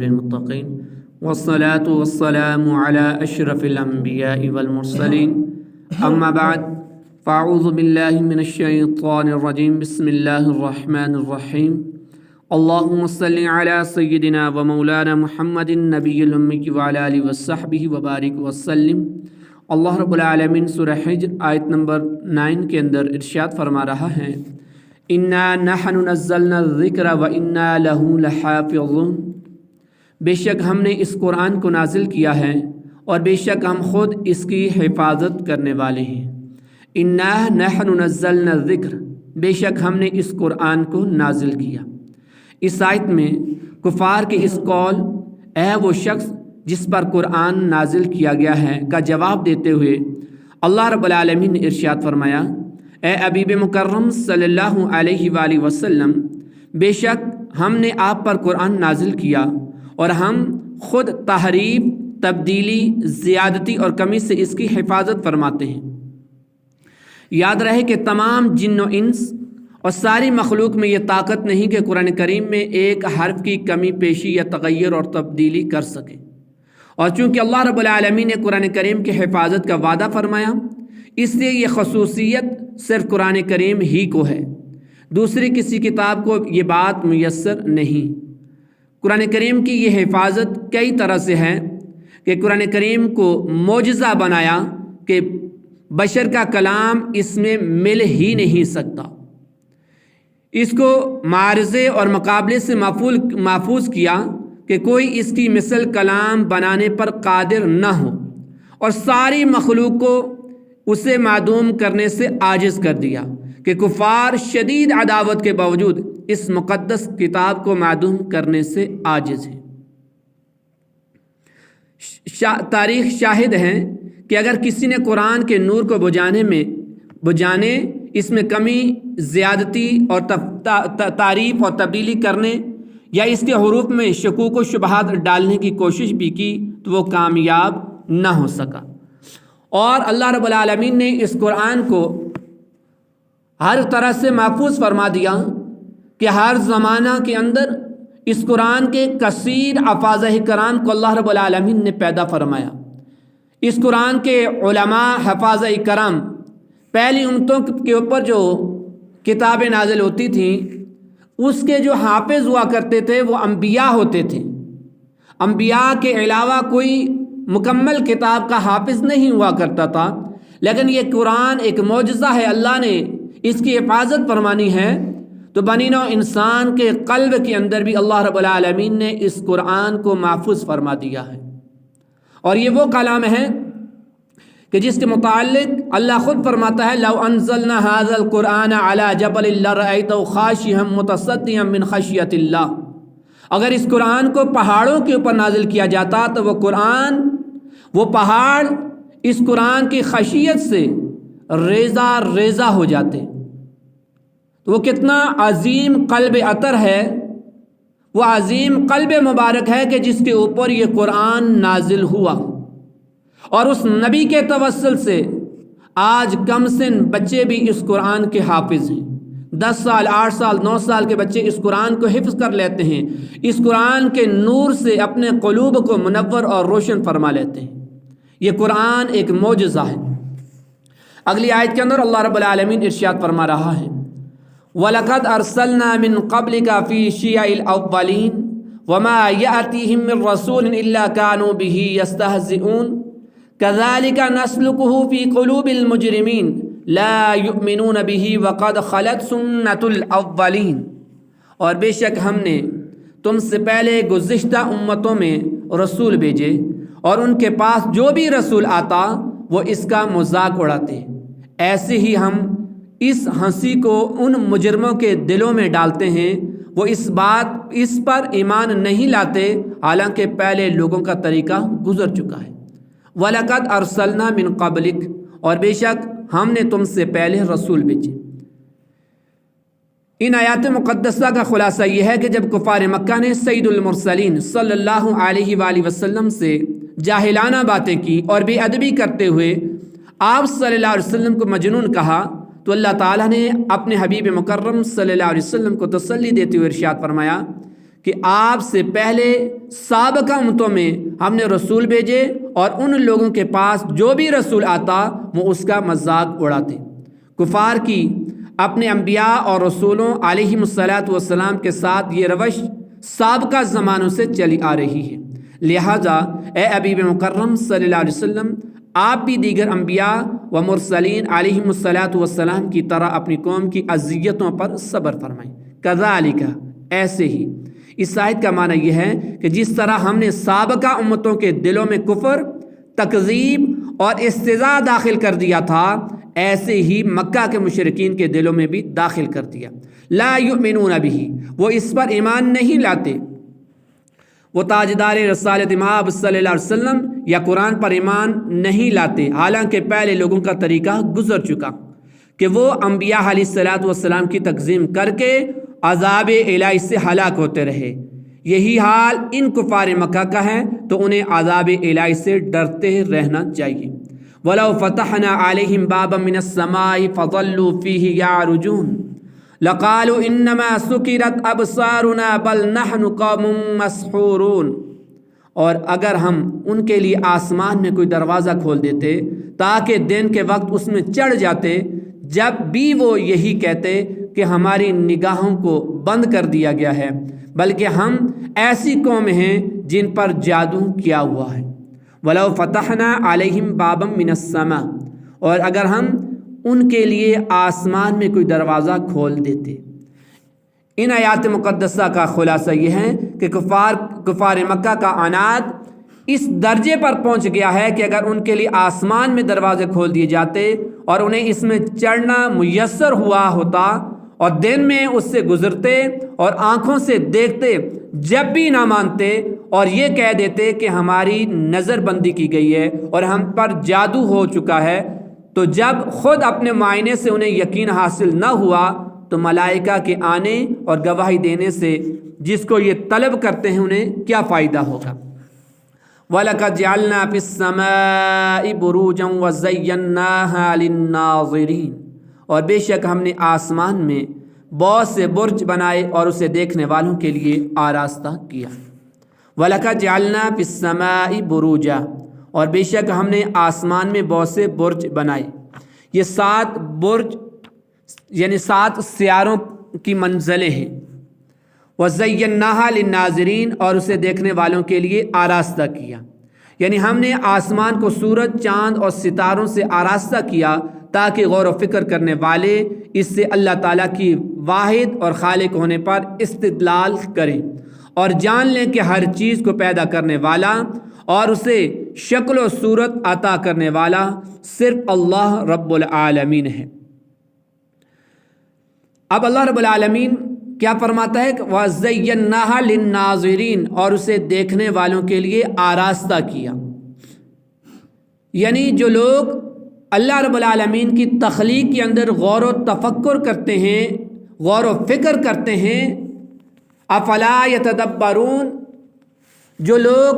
للمتقين والصلاة والسلام على أشرف الأنبياء والمرسلين أما بعد فأعوذ بالله من الشيطان الرجيم بسم الله الرحمن الرحيم اللهم صل على سيدنا ومولانا محمد النبي الأمي وعلى آله وصحبه وبارك وسلم۔ اللہ رب العالمین سورہ حجر آیت نمبر 9 کے اندر ارشاد فرما رہا ہے اِنَّا نَحْنُ نَزَّلْنَا الذِّكْرَ وَإِنَّا لَهُ لَحَافِظُونَ، بے شک ہم نے اس قرآن کو نازل کیا ہے اور بے شک ہم خود اس کی حفاظت کرنے والے ہیں۔ اِنَّا نَحْنُ نَزَّلْنَا الذِّكْرَ، بے شک ہم نے اس قرآن کو نازل کیا۔ اس آیت میں کفار کے اس قول اے وہ شخص جس پر قرآن نازل کیا گیا ہے کا جواب دیتے ہوئے اللہ رب العالمین نے ارشاد فرمایا اے حبیب مکرم صلی اللہ علیہ وآلہ وسلم، بے شک ہم نے آپ پر قرآن نازل کیا اور ہم خود تحریف، تبدیلی، زیادتی اور کمی سے اس کی حفاظت فرماتے ہیں۔ یاد رہے کہ تمام جن و انس اور ساری مخلوق میں یہ طاقت نہیں کہ قرآن کریم میں ایک حرف کی کمی پیشی یا تغیر اور تبدیلی کر سکے، اور چونکہ اللہ رب العالمین نے قرآن کریم کی حفاظت کا وعدہ فرمایا اس لیے یہ خصوصیت صرف قرآن کریم ہی کو ہے، دوسری کسی کتاب کو یہ بات میسر نہیں۔ قرآن کریم کی یہ حفاظت کئی طرح سے ہے کہ قرآن کریم کو معجزہ بنایا کہ بشر کا کلام اس میں مل ہی نہیں سکتا، اس کو معارضے اور مقابلے سے محفوظ کیا کہ کوئی اس کی مثل کلام بنانے پر قادر نہ ہو، اور ساری مخلوق کو اسے معدوم کرنے سے عاجز کر دیا کہ کفار شدید عداوت کے باوجود اس مقدس کتاب کو معدوم کرنے سے عاجز ہیں۔ تاریخ شاہد ہے کہ اگر کسی نے قرآن کے نور کو بجانے اس میں کمی، زیادتی اور تعریف اور تبدیلی کرنے یا اس کے حروف میں شکوک و شبہات ڈالنے کی کوشش بھی کی تو وہ کامیاب نہ ہو سکا۔ اور اللہ رب العالمین نے اس قرآن کو ہر طرح سے محفوظ فرما دیا کہ ہر زمانہ کے اندر اس قرآن کے کثیر افاظہ کرام کو اللہ رب العالمین نے پیدا فرمایا۔ اس قرآن کے علماء حفاظہ کرام پہلی امتوں کے اوپر جو کتابیں نازل ہوتی تھیں اس کے جو حافظ ہوا کرتے تھے وہ انبیاء ہوتے تھے۔ انبیاء کے علاوہ کوئی مکمل کتاب کا حافظ نہیں ہوا کرتا تھا، لیکن یہ قرآن ایک معجزہ ہے، اللہ نے اس کی حفاظت فرمانی ہے تو بنی نوع انسان کے قلب کے اندر بھی اللہ رب العالمین نے اس قرآن کو محفوظ فرما دیا ہے۔ اور یہ وہ کلام ہے کہ جس کے متعلق اللہ خود فرماتا ہے لو انزلنا هذا القرآن على جبل لرأيته خاشعا متصدعا من خشیۃ اللہ، اگر اس قرآن کو پہاڑوں کے اوپر نازل کیا جاتا تو وہ پہاڑ اس قرآن کی خشیت سے ریزہ ہو جاتے۔ تو وہ کتنا عظیم قلب اطہر ہے، وہ عظیم قلب مبارک ہے کہ جس کے اوپر یہ قرآن نازل ہوا، اور اس نبی کے توسل سے آج کم سن بچے بھی اس قرآن کے حافظ ہیں۔ 10 سال، 8 سال، 9 سال کے بچے اس قرآن کو حفظ کر لیتے ہیں، اس قرآن کے نور سے اپنے قلوب کو منور اور روشن فرما لیتے ہیں۔ یہ قرآن ایک معجزہ ہے۔ اگلی آیت کے اندر اللہ رب العالمین ارشاد فرما رہا ہے وَلَقَدْ أَرْسَلْنَا مِن قَبْلِكَ فِي شِيَعِ الْأَوَّلِينَ وَمَا يَأْتِيهِم مِّن رَّسُولٍ إِلَّا كَانُوا بِهِ يَسْتَهْزِئُونَ كَذَلِكَ نَسْلُكُهُ فِي قُلُوبِ الْمُجْرِمِينَ لَا يُؤْمِنُونَ بِهِ وَقَدْ خَلَتْ سُنَّةُ الْأَوَّلِينَ، اور بے شک ہم نے تم سے پہلے گزشتہ امتوں میں رسول بھیجے اور ان کے پاس جو بھی رسول آتا وہ اس کا مذاق اڑاتے، ایسے ہی ہم اس ہنسی کو ان مجرموں کے دلوں میں ڈالتے ہیں، وہ اس پر ایمان نہیں لاتے حالانکہ پہلے لوگوں کا طریقہ گزر چکا ہے۔ وَلَقَدْ أَرْسَلْنَا مِن قَبْلِكَ، اور بے شک ہم نے تم سے پہلے رسول بھیجے۔ ان آیات مقدسہ کا خلاصہ یہ ہے کہ جب کفار مکہ نے سید المرسلین صلی اللہ علیہ وآلہ وسلم سے جاہلانہ باتیں کی اور بے ادبی کرتے ہوئے آپ صلی اللہ علیہ وسلم کو مجنون کہا تو اللہ تعالیٰ نے اپنے حبیب مکرم صلی اللہ علیہ وسلم کو تسلی دیتے ہوئے ارشاد فرمایا کہ آپ سے پہلے سابقہ امتوں میں ہم نے رسول بھیجے اور ان لوگوں کے پاس جو بھی رسول آتا وہ اس کا مذاق اڑاتے۔ کفار کی اپنے انبیاء اور رسولوں علیہم الصلاۃ والسلام کے ساتھ یہ روش سابقہ زمانوں سے چلی آ رہی ہے۔ لہٰذا اے حبیب مکرم صلی اللہ علیہ وسلم، آپ بھی دیگر انبیاء و مرسلین علیہم الصلاۃ والسلام کی طرح اپنی قوم کی اذیتوں پر صبر فرمائیں۔ کذالک، ایسے ہی۔ اس آیت کا معنی یہ ہے کہ جس طرح ہم نے سابقہ امتوں کے دلوں میں کفر، تکذیب اور استہزاء داخل کر دیا تھا، ایسے ہی مکہ کے مشرکین کے دلوں میں بھی داخل کر دیا۔ لا یؤمنون بہ، وہ اس پر ایمان نہیں لاتے۔ وہ تاجدار رسالت مآب صلی اللہ علیہ وسلم یا قرآن پر ایمان نہیں لاتے، حالانکہ پہلے لوگوں کا طریقہ گزر چکا کہ وہ انبیاء علیہ الصلاۃ والسلام کی تکذیب کر کے عذاب الہی سے ہلاک ہوتے رہے۔ یہی حال ان کفار مکہ کا ہے، تو انہیں عذاب الہی سے ڈرتے رہنا چاہیے۔ وَلَوْ فَتَحْنَا عَلَيْهِمْ بَابًا مِنَ السَّمَاءِ فَظَلُّوا فِيهِ يَعْرُجُونَ لَقَالُوا إِنَّمَا سُكِرَتْ أَبْصَارُنَا بَلْ نَحْنُ قَوْمٌ مَسْحُورُونَ، اور اگر ہم ان کے لیے آسمان میں کوئی دروازہ کھول دیتے تاکہ دن کے وقت اس میں چڑھ جاتے، جب بھی وہ یہی کہتے کہ ہماری نگاہوں کو بند کر دیا گیا ہے، بلکہ ہم ایسی قوم ہیں جن پر جادو کیا ہوا ہے۔ وَلَوْ فَتَحْنَا عَلَيْهِمْ بَابًا مِنَ السَّمَاءِ، اور اگر ہم ان کے لیے آسمان میں کوئی دروازہ کھول دیتے۔ ان آیات مقدسہ کا خلاصہ یہ ہے کہ کفار مکہ کا عناد اس درجے پر پہنچ گیا ہے کہ اگر ان کے لیے آسمان میں دروازے کھول دیے جاتے اور انہیں اس میں چڑھنا میسر ہوا ہوتا اور دن میں اس سے گزرتے اور آنکھوں سے دیکھتے، جب بھی نہ مانتے اور یہ کہہ دیتے کہ ہماری نظر بندی کی گئی ہے اور ہم پر جادو ہو چکا ہے، تو جب خود اپنے معائنے سے انہیں یقین حاصل نہ ہوا تو ملائکہ کے آنے اور گواہی دینے سے جس کو یہ طلب کرتے ہیں انہیں کیا فائدہ ہوگا۔ وَلَقَدْ جَعَلْنَا فِي السَّمَاءِ بُرُوجًا وَزَيَّنَّاهَا لِلنَّاظِرِينَ، اور بے شک ہم نے آسمان میں بہت سے برج بنائے اور اسے دیکھنے والوں کے لیے آراستہ کیا۔ وَلَقَدْ جَعَلْنَا فِي السَّمَاءِ بُرُوجًا، اور بے شک ہم نے آسمان میں بہت سے برج بنائے۔ یہ 7 برج یعنی 7 سیاروں کی منزلیں ہیں۔ وَزَيَّنَّاهَا لِلنَّاظِرِينَ، اور اسے دیکھنے والوں کے لیے آراستہ کیا، یعنی ہم نے آسمان کو سورج، چاند اور ستاروں سے آراستہ کیا تاکہ غور و فکر کرنے والے اس سے اللہ تعالیٰ کی واحد اور خالق ہونے پر استدلال کریں اور جان لیں کہ ہر چیز کو پیدا کرنے والا اور اسے شکل و صورت عطا کرنے والا صرف اللہ رب العالمین ہے۔ اب اللہ رب العالمین کیا فرماتا ہے کہ وَزَيَّنَّاهَا لِلنَّاظِرِينَ، اور اسے دیکھنے والوں کے لیے آراستہ کیا، یعنی جو لوگ اللہ رب العالمین کی تخلیق کے اندر غور و تفکر کرتے ہیں، غور و فکر کرتے ہیں، افلا یتدبرون، جو لوگ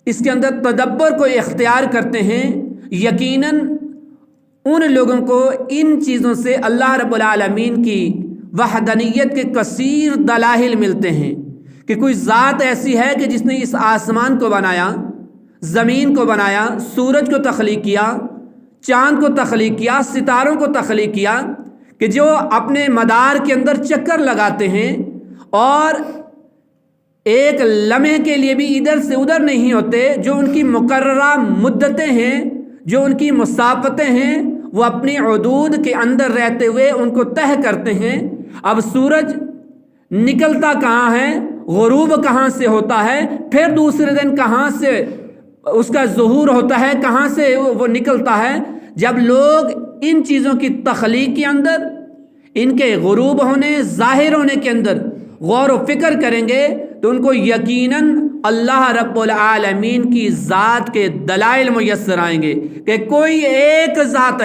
اس کے اندر تدبر کو اختیار کرتے ہیں، یقیناً ان لوگوں کو ان چیزوں سے اللہ رب العالمین کی وحدانیت کے کثیر دلائل ملتے ہیں کہ کوئی ذات ایسی ہے کہ جس نے اس آسمان کو بنایا، زمین کو بنایا، سورج کو تخلیق کیا، چاند کو تخلیق کیا، ستاروں کو تخلیق کیا، کہ جو اپنے مدار کے اندر چکر لگاتے ہیں اور ایک لمحے کے لیے بھی ادھر سے ادھر نہیں ہوتے، جو ان کی مقررہ مدتیں ہیں، جو ان کی مسافتیں ہیں، وہ اپنی حدود کے اندر رہتے ہوئے ان کو طے کرتے ہیں۔ اب سورج نکلتا کہاں ہے، غروب کہاں سے ہوتا ہے، پھر دوسرے دن کہاں سے اس کا ظہور ہوتا ہے، کہاں سے وہ نکلتا ہے۔ جب لوگ ان چیزوں کی تخلیق کے اندر، ان کے غروب ہونے، ظاہر ہونے کے اندر غور و فکر کریں گے تو ان کو یقیناً اللہ رب العالمین کی ذات کے دلائل میسر آئیں گے کہ کوئی ایک ذات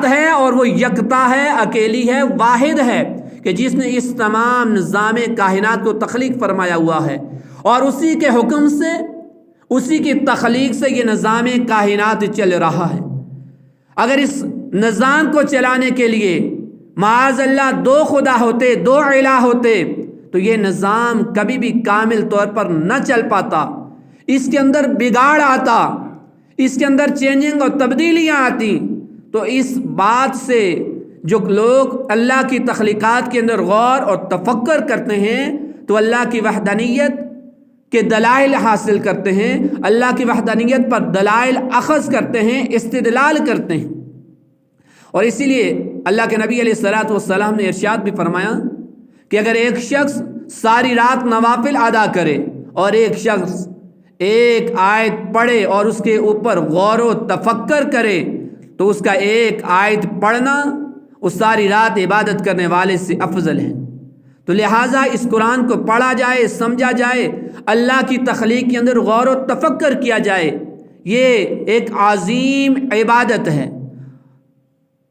ہے اور وہ یکتا ہے، اکیلی ہے، واحد ہے، کہ جس نے اس تمام نظام کائنات کو تخلیق فرمایا ہوا ہے، اور اسی کے حکم سے، اسی کی تخلیق سے یہ نظام کائنات چل رہا ہے۔ اگر اس نظام کو چلانے کے لیے معاذ اللہ 2 خدا ہوتے، 2 الہ ہوتے، تو یہ نظام کبھی بھی کامل طور پر نہ چل پاتا، اس کے اندر بگاڑ آتا، اس کے اندر چینجنگ اور تبدیلیاں آتی۔ تو اس بات سے جو لوگ اللہ کی تخلیقات کے اندر غور اور تفکر کرتے ہیں تو اللہ کی وحدانیت کے دلائل حاصل کرتے ہیں، اللہ کی وحدانیت پر دلائل اخذ کرتے ہیں، استدلال کرتے ہیں۔ اور اسی لیے اللہ کے نبی علیہ الصلوۃ والسلام نے ارشاد بھی فرمایا کہ اگر ایک شخص ساری رات نوافل ادا کرے اور ایک شخص ایک آیت پڑھے اور اس کے اوپر غور و تفکر کرے تو اس کا ایک آیت پڑھنا اس ساری رات عبادت کرنے والے سے افضل ہے۔ تو لہٰذا اس قرآن کو پڑھا جائے، سمجھا جائے، اللہ کی تخلیق کے اندر غور و تفکر کیا جائے، یہ ایک عظیم عبادت ہے۔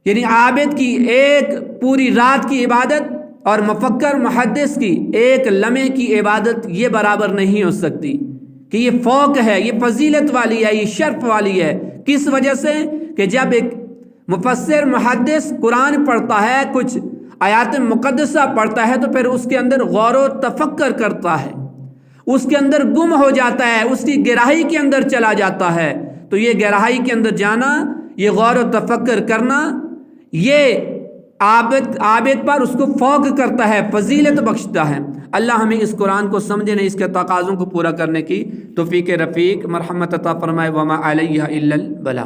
یعنی عابد کی ایک پوری رات کی عبادت اور مفکر محدث کی ایک لمحے کی عبادت یہ برابر نہیں ہو سکتی، کہ یہ فوق ہے، یہ فضیلت والی ہے، یہ شرف والی ہے۔ کس وجہ سے؟ کہ جب ایک مفسر محدث قرآن پڑھتا ہے، کچھ آیات مقدسہ پڑھتا ہے، تو پھر اس کے اندر غور و تفکر کرتا ہے، اس کے اندر گم ہو جاتا ہے، اس کی گہرائی کے اندر چلا جاتا ہے۔ تو یہ گہرائی کے اندر جانا، یہ غور و تفکر کرنا، یہ عابد پر اس کو فوق کرتا ہے، فضیلت بخشتا ہے۔ اللہ ہمیں اس قرآن کو سمجھنے، اس کے تقاضوں کو پورا کرنے کی توفیق رفیق مرحمت عطا فرمائے۔ وما علیہ الا البلاغ۔